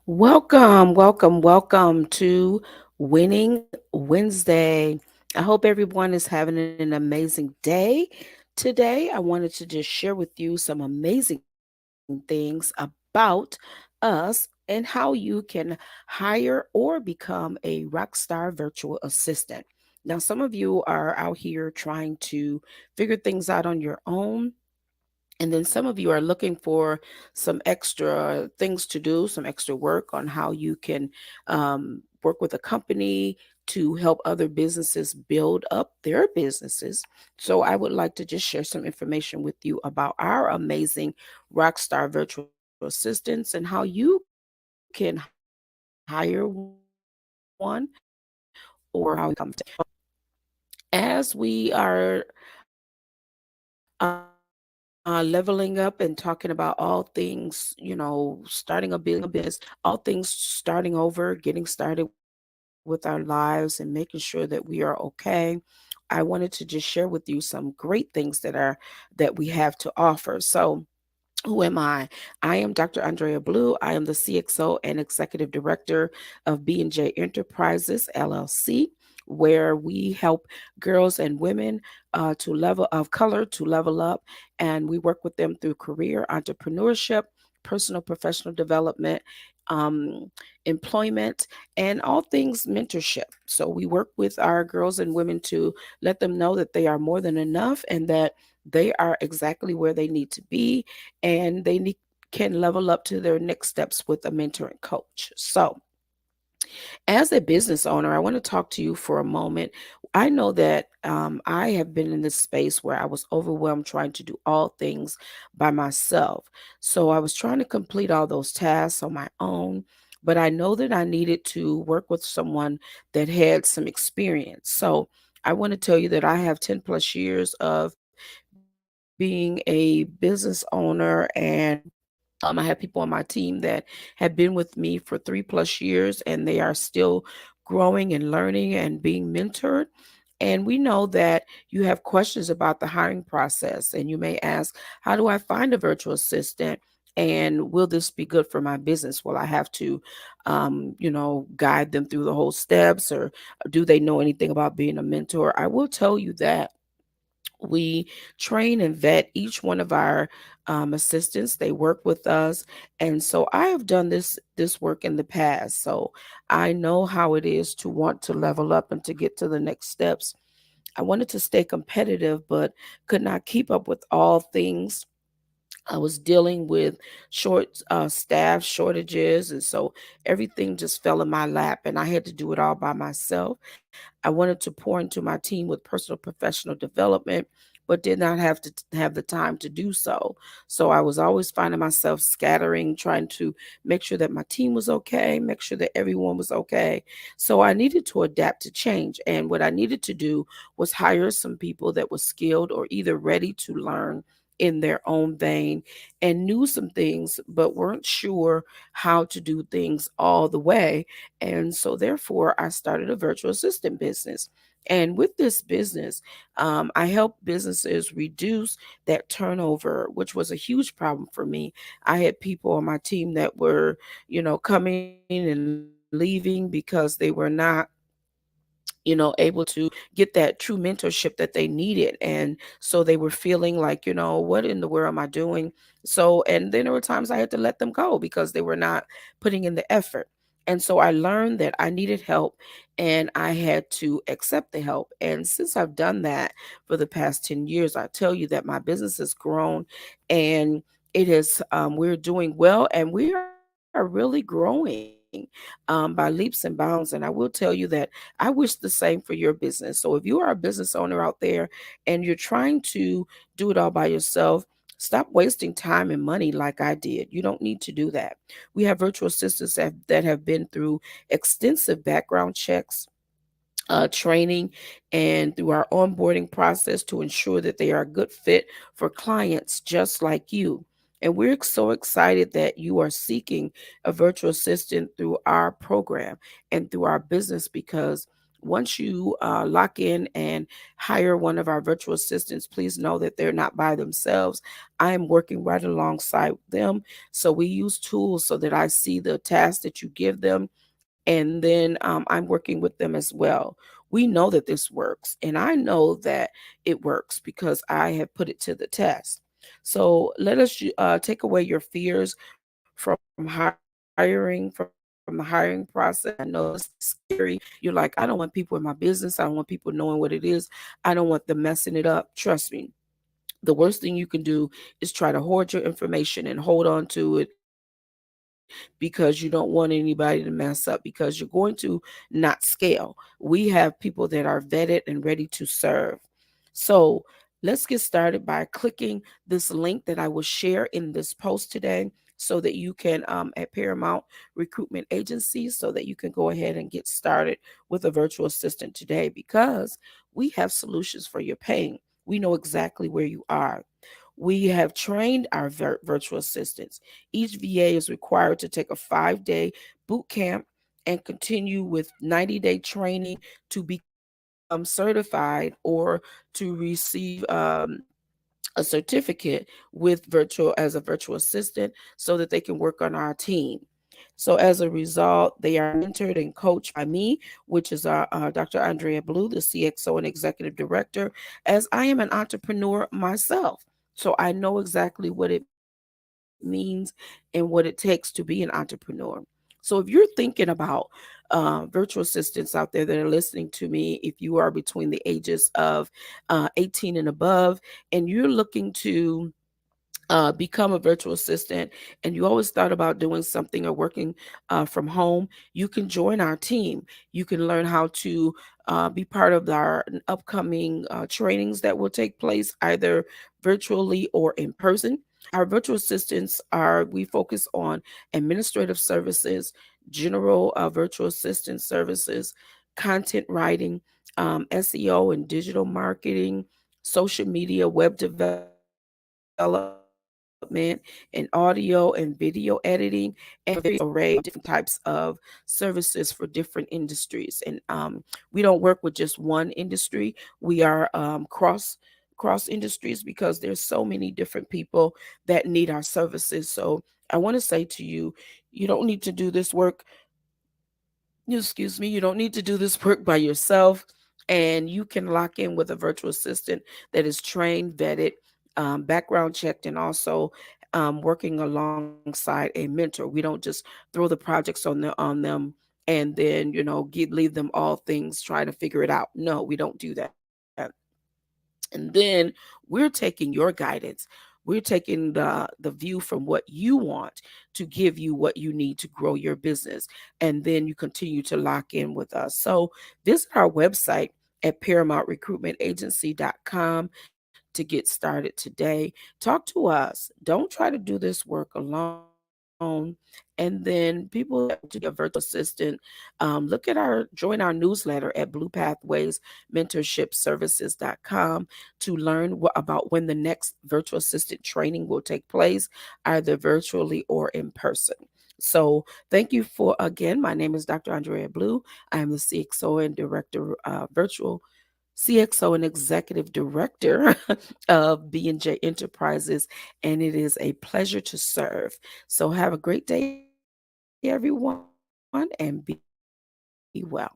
Welcome to Winning Wednesday. I hope everyone is having an amazing day. Today, I wanted to just share with you some amazing things about us and how you can hire or become a rockstar virtual assistant. Now, some of you are out here trying to figure things out on your own, and then some of you are looking for some extra things to do, some extra work on how you can work with a company to help other businesses build up their businesses. So I would like to just share some information with you about our amazing Rockstar virtual assistants and how you can hire one or how you can become as we are leveling up and talking about all things, starting a business, all things starting over, getting started with our lives and making sure that we are okay. I wanted to just share with you some great things that we have to offer. So, who am I? I am Dr. Andrea Blue. I am the CXO and Executive Director of B&J Enterprises, LLC, where we help girls and women of color to level up, and we work with them through career, entrepreneurship, personal professional development, um, employment, and all things mentorship. So we work with our girls and women to let them know that they are more than enough and that they are exactly where they need to be, and can level up to their next steps with a mentor and coach. So, as a business owner, I want to talk to you for a moment. I know that I have been in this space where I was overwhelmed trying to do all things by myself. So I was trying to complete all those tasks on my own, but I know that I needed to work with someone that had some experience. So I want to tell you that I have 10 plus years of being a business owner, and I have people on my team that have been with me for 3 plus years, and they are still growing and learning and being mentored. And we know that you have questions about the hiring process, and you may ask, how do I find a virtual assistant? And will this be good for my business? Will I have to, guide them through the whole steps, or do they know anything about being a mentor? I will tell you that we train and vet each one of our assistants. They work with us, and so I have done this work in the past. So I know how it is to want to level up and to get to the next steps. I wanted to stay competitive, but could not keep up with all things. I was dealing with short staff shortages, and so everything just fell in my lap, and I had to do it all by myself. I wanted to pour into my team with personal professional development, but did not have to have the time to do so. So I was always finding myself scattering, trying to make sure that my team was okay, make sure that everyone was okay. So I needed to adapt to change. And what I needed to do was hire some people that were skilled or either ready to learn in their own vein and knew some things but weren't sure how to do things all the way. And so, therefore, I started a virtual assistant business. And with this business, I help businesses reduce that turnover, which was a huge problem for me. I had people on my team that were, coming and leaving because they were not able to get that true mentorship that they needed. And so they were feeling like, what in the world am I doing? So, and then there were times I had to let them go because they were not putting in the effort. And so I learned that I needed help and I had to accept the help. And since I've done that for the past 10 years, I tell you that my business has grown, and we're doing well, and we are really growing by leaps and bounds. And I will tell you that I wish the same for your business. So if you are a business owner out there and you're trying to do it all by yourself, stop wasting time and money like I did. You don't need to do that. We have virtual assistants that have been through extensive background checks, training, and through our onboarding process to ensure that they are a good fit for clients just like you. And we're so excited that you are seeking a virtual assistant through our program and through our business, because Once you lock in and hire one of our virtual assistants, please know that they're not by themselves. I am working right alongside them. So we use tools so that I see the tasks that you give them, and then I'm working with them as well. We know that this works, and I know that it works because I have put it to the test. So let us take away your fears from hiring, from the hiring process. I know it's scary. You're like, I don't want people in my business. I don't want people knowing what it is. I don't want them messing it up. Trust me, the worst thing you can do is try to hoard your information and hold on to it because you don't want anybody to mess up, because you're going to not scale. We have people that are vetted and ready to serve. So let's get started by clicking this link that I will share in this post today, so that you can at Paramount Recruitment Agency, so that you can go ahead and get started with a virtual assistant today, because we have solutions for your pain. We know exactly where you are. We have trained our virtual assistants. Each VA is required to take a 5-day boot camp and continue with 90-day training to become certified or to receive a certificate with virtual as a virtual assistant, so that they can work on our team. So as a result, they are mentored and coached by me, which is Dr. Andrea Blue, the CXO and Executive Director, as I am an entrepreneur myself. So I know exactly what it means and what it takes to be an entrepreneur. So if you're thinking about virtual assistants out there that are listening to me, if you are between the ages of 18 and above, and you're looking to become a virtual assistant, and you always thought about doing something or working from home, you can join our team. You can learn how to be part of our upcoming trainings that will take place either virtually or in person. Our virtual assistants we focus on administrative services, general virtual assistant services, content writing, SEO and digital marketing, social media, web development, and audio and video editing, and a various array of different types of services for different industries. And we don't work with just one industry. We are cross industries, because there's so many different people that need our services. So I want to say to you, you don't need to do this work excuse me, you don't need to do this work by yourself, and you can lock in with a virtual assistant that is trained, vetted, background checked, and also working alongside a mentor. We don't just throw the projects on them and then leave them all things, try to figure it out. No, we don't do that. And then we're taking your guidance. We're taking the view from what you want to give you what you need to grow your business. And then you continue to lock in with us. So visit our website at ParamountRecruitmentAgency.com to get started today. Talk to us. Don't try to do this work alone. And then people that want to be a virtual assistant, join our newsletter at Blue Pathways Mentorship Services.com to learn about when the next virtual assistant training will take place, either virtually or in person. So thank you for again. My name is Dr. Andrea Blue. I am the CXO and Director, Virtual CXO and Executive Director of B&J Enterprises, and it is a pleasure to serve. So have a great day, everyone, and be well.